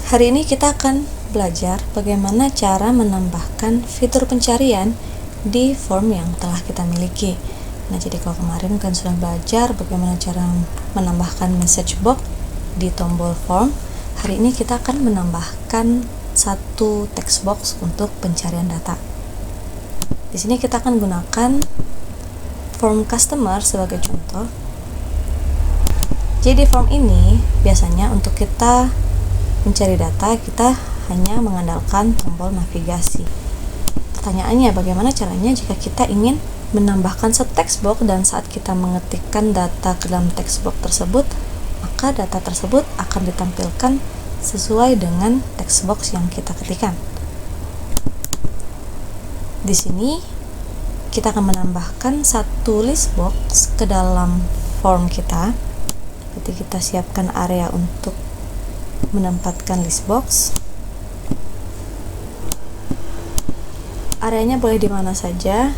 Hari ini kita akan belajar bagaimana cara menambahkan fitur pencarian di form yang telah kita miliki. Nah, jadi kalau kemarin kan sudah belajar bagaimana cara menambahkan message box di tombol form, hari ini kita akan menambahkan satu text box untuk pencarian data. Di sini kita akan gunakan form customer sebagai contoh. Jadi di form ini biasanya untuk kita mencari data kita hanya mengandalkan tombol navigasi. Pertanyaannya, bagaimana caranya jika kita ingin menambahkan text box dan saat kita mengetikkan data ke dalam text box tersebut, maka data tersebut akan ditampilkan sesuai dengan text box yang kita ketikkan. Di sini kita akan menambahkan satu list box ke dalam form kita. Jadi kita siapkan area untuk menempatkan list box. Areanya boleh di mana saja,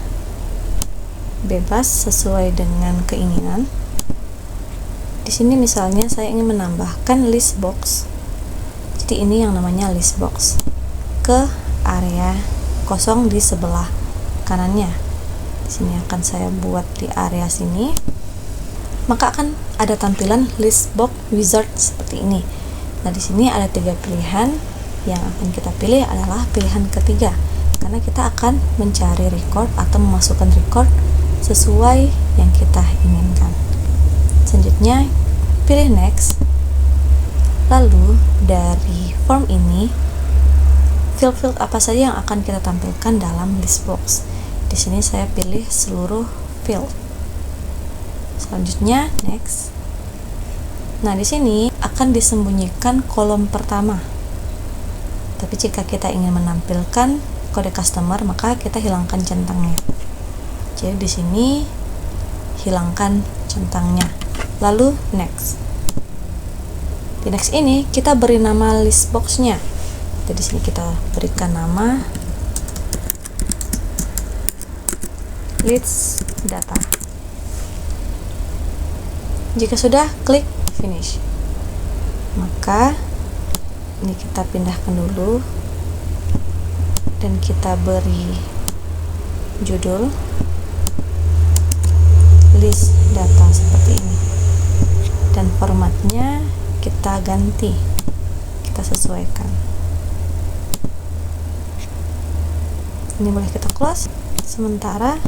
bebas sesuai dengan keinginan. Di sini misalnya saya ingin menambahkan list box. Jadi ini yang namanya list box ke area kosong di sebelah kanannya. Di sini akan saya buat di area sini. Maka akan ada tampilan list box wizard seperti ini. Nah, di sini ada 3 pilihan. Yang akan kita pilih adalah pilihan ketiga, karena kita akan mencari record atau memasukkan record sesuai yang kita inginkan. Selanjutnya, pilih next. Lalu dari form ini, field apa saja yang akan kita tampilkan dalam list box. Di sini saya pilih seluruh field. Selanjutnya, next. Nah, di sini akan disembunyikan kolom pertama. Tapi jika kita ingin menampilkan kode customer, maka kita hilangkan centangnya. Jadi di sini hilangkan centangnya. Lalu next. Di next ini kita beri nama list box-nya. Jadi di sini kita berikan nama list data. Jika sudah, klik finish. Maka ini kita pindahkan dulu dan kita beri judul list data seperti ini, dan formatnya kita ganti, kita sesuaikan. Ini boleh kita close sementara.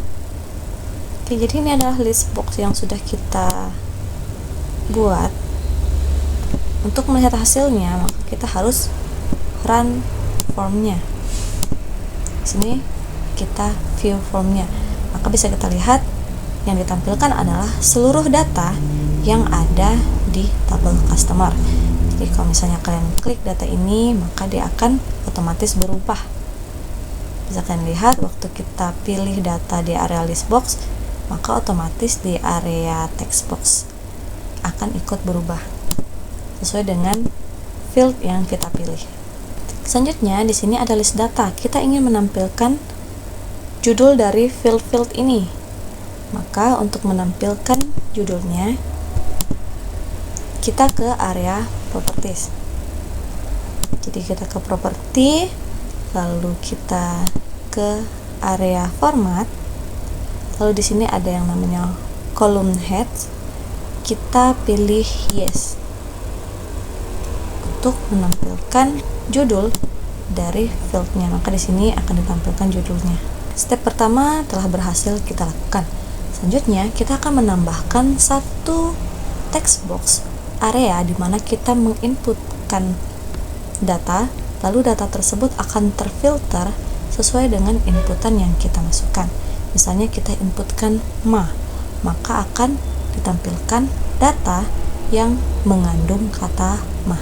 Oke, jadi ini adalah list box yang sudah kita buat. Untuk melihat hasilnya, maka kita harus run formnya. Di sini kita view formnya, maka bisa kita lihat yang ditampilkan adalah seluruh data yang ada di tabel customer. Jadi kalau misalnya kalian klik data ini, maka dia akan otomatis berubah. Bisa kalian lihat waktu kita pilih data di area list box, maka otomatis di area text box akan ikut berubah sesuai dengan field yang kita pilih. Selanjutnya di sini ada list data. Kita ingin menampilkan judul dari field ini. Maka untuk menampilkan judulnya, kita ke area properties. Jadi kita ke property, lalu kita ke area format. Lalu di sini ada yang namanya column head. Kita pilih yes untuk menampilkan judul dari fieldnya. Maka di sini akan ditampilkan judulnya. Step pertama telah berhasil kita lakukan. Selanjutnya kita akan menambahkan satu text box area di mana kita menginputkan data, lalu data tersebut akan terfilter sesuai dengan inputan yang kita masukkan. Misalnya kita inputkan ma, maka akan ditampilkan data yang mengandung kata ma.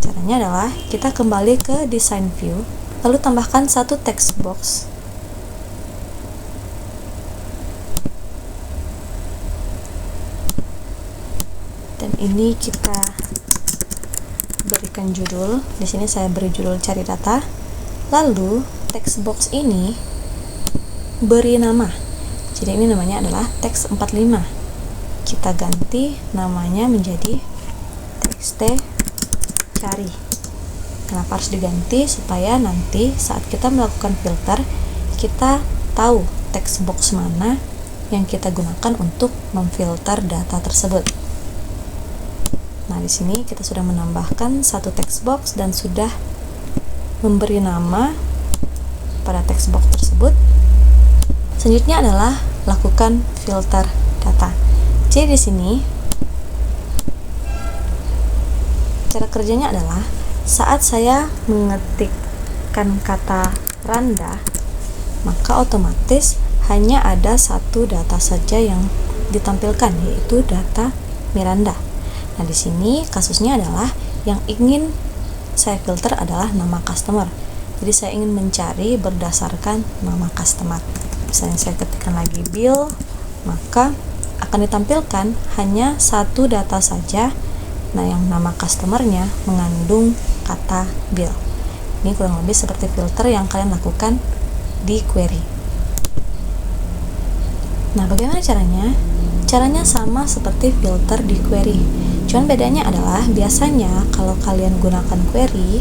Caranya adalah kita kembali ke design view, lalu tambahkan satu text box. Dan ini kita berikan judul. Di sini saya beri judul cari data. Lalu text box ini beri nama. Jadi ini namanya adalah text 45. Kita ganti namanya menjadi txt cari. Kenapa harus diganti? Supaya nanti saat kita melakukan filter, kita tahu text box mana yang kita gunakan untuk memfilter data tersebut. Nah, di sini kita sudah menambahkan satu text box dan sudah memberi nama pada text box tersebut. Selanjutnya adalah lakukan filter data. Jadi di sini cara kerjanya adalah saat saya mengetikkan kata Randa, maka otomatis hanya ada satu data saja yang ditampilkan, yaitu data Miranda. Nah, di sini kasusnya adalah yang ingin saya filter adalah nama customer. Jadi saya ingin mencari berdasarkan nama customer. Misalnya saya ketikkan lagi bill, maka akan ditampilkan hanya satu data saja. Nah, yang nama customernya mengandung kata bill. Ini kurang lebih seperti filter yang kalian lakukan di query. Nah, bagaimana caranya? Caranya sama seperti filter di query. Cuman bedanya adalah biasanya kalau kalian gunakan query,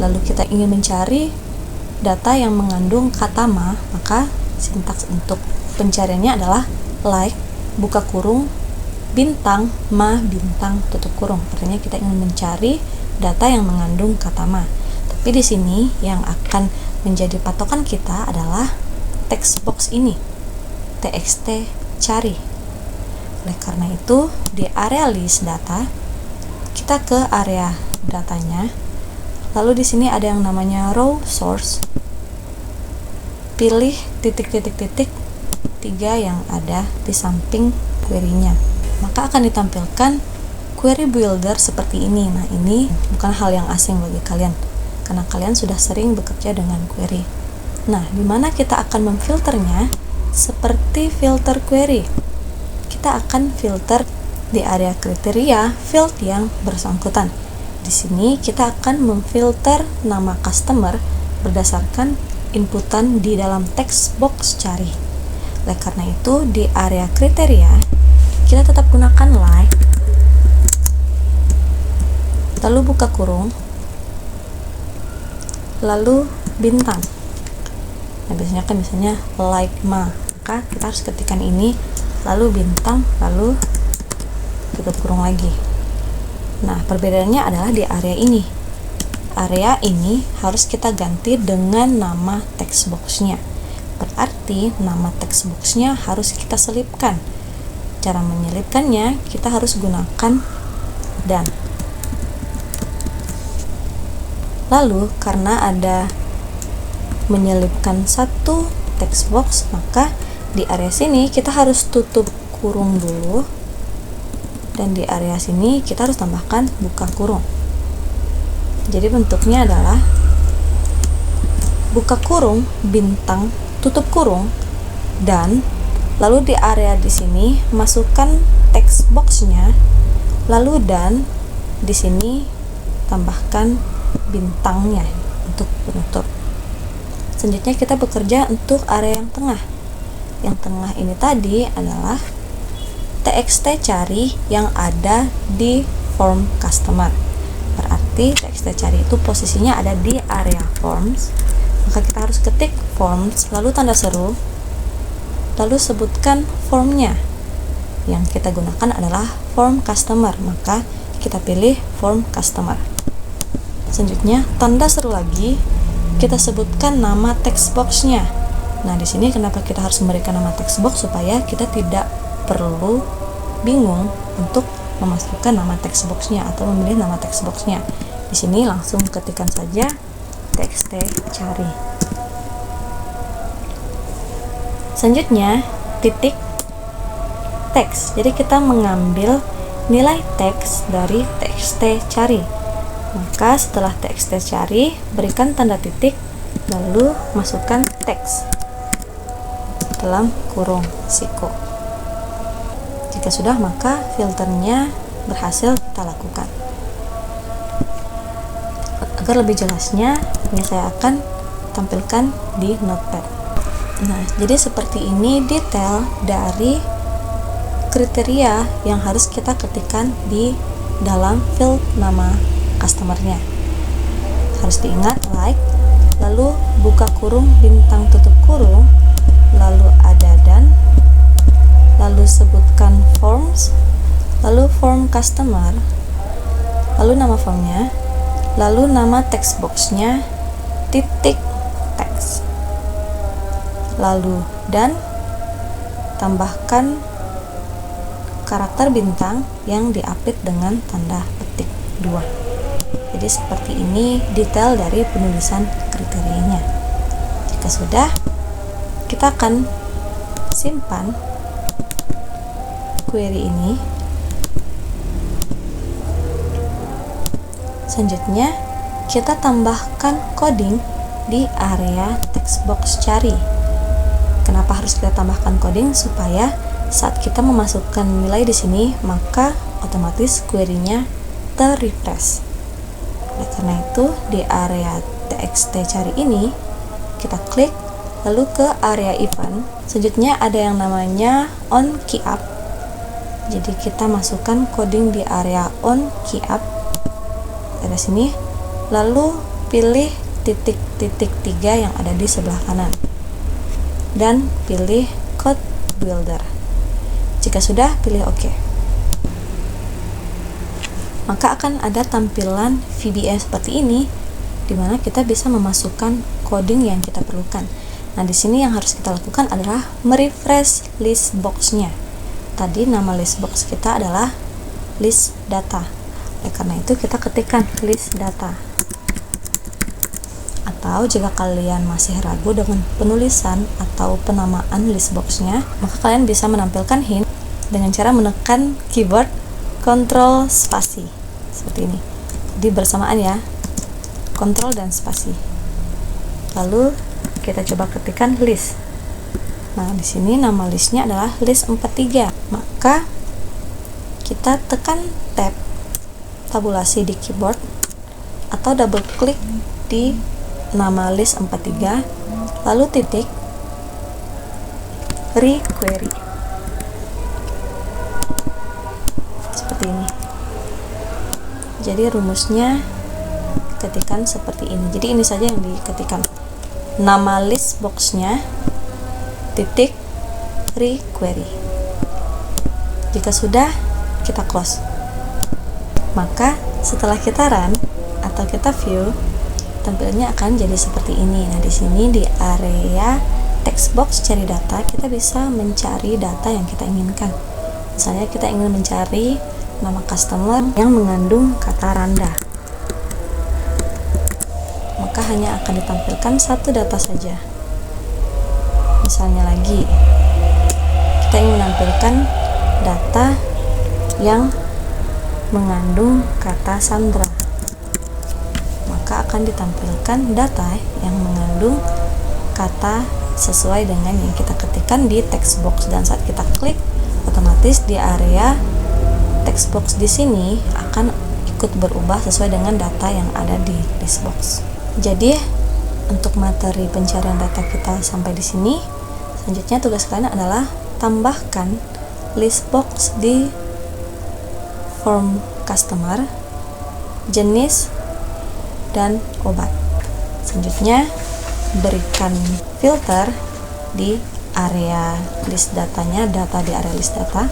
lalu kita ingin mencari data yang mengandung kata ma, maka sintaks untuk pencariannya adalah like, buka kurung, bintang, ma, bintang, tutup kurung. Artinya kita ingin mencari data yang mengandung kata ma. Tapi di sini yang akan menjadi patokan kita adalah text box ini, txt cari. Oleh karena itu, di area list data, kita ke area datanya. Lalu di sini ada yang namanya row source. Pilih titik-titik-titik 3 yang ada di samping query-nya. Maka akan ditampilkan query builder seperti ini. Nah, ini bukan hal yang asing bagi kalian karena kalian sudah sering bekerja dengan query. Nah, di mana kita akan memfilternya? Seperti filter query. Kita akan filter di area kriteria field yang bersangkutan. Di sini kita akan memfilter nama customer berdasarkan inputan di dalam text box cari. Oleh karena itu, di area kriteria kita tetap gunakan like, lalu buka kurung, lalu bintang. Nah, biasanya kan misalnya like ma, maka kita harus ketikkan ini, lalu bintang, lalu tutup kurung lagi. Nah, perbedaannya adalah di area ini. Area ini harus kita ganti dengan nama text box-nya. Berarti nama text box-nya harus kita selipkan. Cara menyelipkannya, kita harus gunakan dan. Lalu, karena ada menyelipkan satu text box, maka di area sini kita harus tutup kurung dulu. Dan di area sini kita harus tambahkan buka kurung. Jadi bentuknya adalah buka kurung, bintang, tutup kurung, dan lalu di area di sini masukkan text box-nya, lalu dan di sini tambahkan bintangnya untuk penutup. Selanjutnya kita bekerja untuk area yang tengah. Yang tengah ini tadi adalah txt cari yang ada di form customer. Berarti txt cari itu posisinya ada di area forms. Maka kita harus ketik forms, lalu tanda seru, lalu sebutkan formnya. Yang kita gunakan adalah form customer, maka kita pilih form customer. Selanjutnya tanda seru lagi, kita sebutkan nama text box-nya. Nah, di sini kenapa kita harus memberikan nama text box? Supaya kita tidak perlu bingung untuk memasukkan nama text box-nya atau memilih nama text box-nya. Di sini langsung ketikkan saja txt cari. Selanjutnya titik teks. Jadi kita mengambil nilai teks dari txt cari. Maka setelah txt cari, berikan tanda titik, lalu masukkan teks dalam kurung siku. Jika sudah, maka filternya berhasil kita lakukan. Agar lebih jelasnya, ini saya akan tampilkan di notepad. Nah, jadi seperti ini detail dari kriteria yang harus kita ketikkan di dalam field nama customer-nya. Harus diingat like, lalu buka kurung bintang tutup kurung, lalu ada dan, lalu sebutkan forms, lalu form customer, lalu nama formnya, lalu nama text box-nya, titik teks, lalu dan, tambahkan karakter bintang yang diapit dengan tanda petik 2. Jadi seperti ini detail dari penulisan kriterianya. Jika sudah, kita akan simpan query ini. Selanjutnya, kita tambahkan coding di area text box cari. Kenapa harus kita tambahkan coding? Supaya saat kita memasukkan nilai di sini, maka otomatis query-nya ter-refresh. Oleh karena itu, di area txt cari ini, kita klik, lalu ke area event. Selanjutnya ada yang namanya on key up. Jadi kita masukkan coding di area on key up. Dari sini, lalu pilih titik-titik 3 yang ada di sebelah kanan dan pilih code builder. Jika sudah, pilih OK. Maka akan ada tampilan VBA seperti ini, di mana kita bisa memasukkan coding yang kita perlukan. Nah, di sini yang harus kita lakukan adalah merefresh list box-nya. Tadi nama list box kita adalah list data. Oleh karena itu kita ketikkan list data. Atau jika kalian masih ragu dengan penulisan atau penamaan list box-nya, maka kalian bisa menampilkan hint dengan cara menekan keyboard Ctrl spasi seperti ini. Jadi bersamaan ya, Ctrl dan spasi. Lalu kita coba ketikkan list. Nah, di sini nama listnya adalah list 43. Maka kita tekan tab tabulasi di keyboard atau double klik di nama list 43, lalu titik requery. Seperti ini. Jadi rumusnya ketikkan seperti ini. Jadi ini saja yang diketikkan. Nama list box-nya titik requery. Jika sudah, kita close. Maka setelah kita run atau kita view, tampilannya akan jadi seperti ini. Nah, di sini di area text box cari data, kita bisa mencari data yang kita inginkan. Misalnya kita ingin mencari nama customer yang mengandung kata Randa. Maka hanya akan ditampilkan satu data saja. Misalnya lagi, kita ingin menampilkan data yang mengandung kata Sandra, maka akan ditampilkan data yang mengandung kata sesuai dengan yang kita ketikkan di text box. Dan saat kita klik, otomatis di area text box di sini akan ikut berubah sesuai dengan data yang ada di list box. Jadi untuk materi pencarian data kita sampai di sini. Selanjutnya tugas kalian adalah tambahkan list box di form customer, jenis, dan obat. Selanjutnya berikan filter di area list datanya, data di area list data,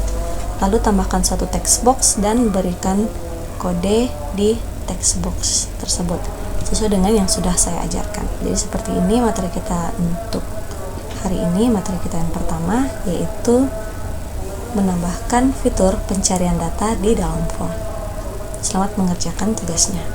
lalu tambahkan satu text box dan berikan kode di text box tersebut sesuai dengan yang sudah saya ajarkan. Jadi seperti ini materi kita untuk hari ini. Materi kita yang pertama yaitu menambahkan fitur pencarian data di dalam form. Selamat mengerjakan tugasnya.